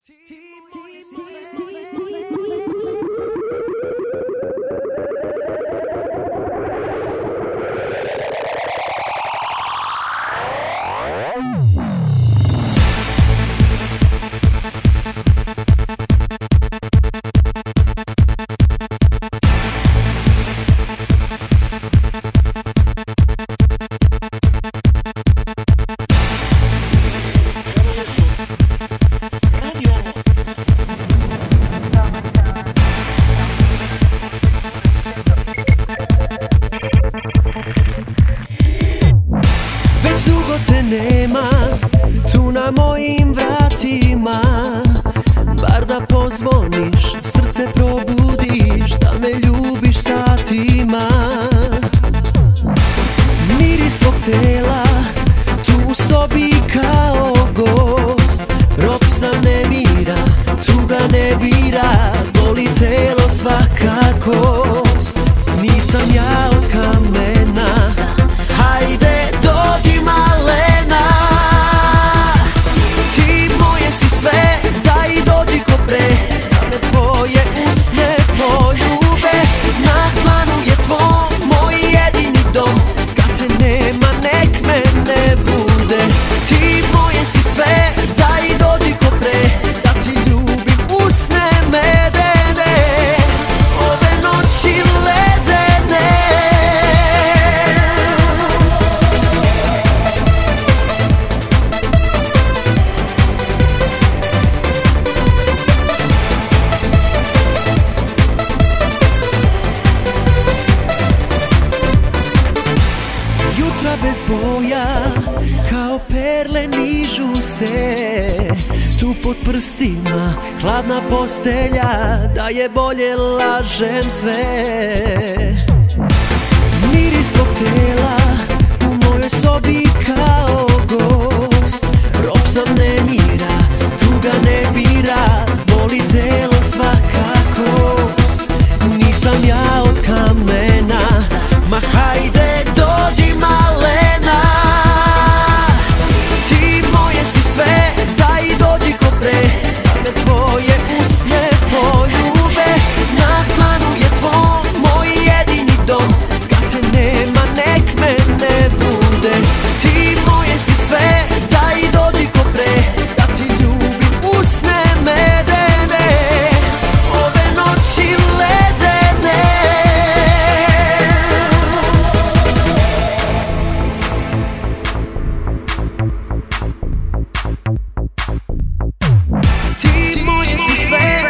Već dugo te nema tu na mojim vratima, bar da pozvoniš, srce probudiš, da me ljubiš satima. Miris tvog tela tu u sobi kao gost, rob sam nemira, tuga ne bira, boli telo svaka kost. Nisam ja od kamena, hajde dođi malena, ti moje si sve, daj dođi ko pre, da me tvoje usne poljube. Na dlanu je tvoj moj jedini dom, kad te nema nek me ne bude. Ti moje si sve, daj dođi ko pre, da ti ljubim usne medene, ove noći ledene. Jutra bez boja, kao perle nižu se, tu pod prstima, hladna postelja, da je bolje lažem sve. Miris tvog tela u mojoj sobi kao gost, rob sam nemira, tuga ne bira, boli telo svaka kost. Nisam ja od kamena, ma hajde dođi malena, ti moje si sve, daj dođi ko pre, da me tvoje usne poljube. Na dlanu je tvoj moj jedini dom, kad te nema nek me ne bude. Ti moje si sve, daj dođi ko pre, da ti ljubim usne medene, ove noći ledene. Ti moje si sve,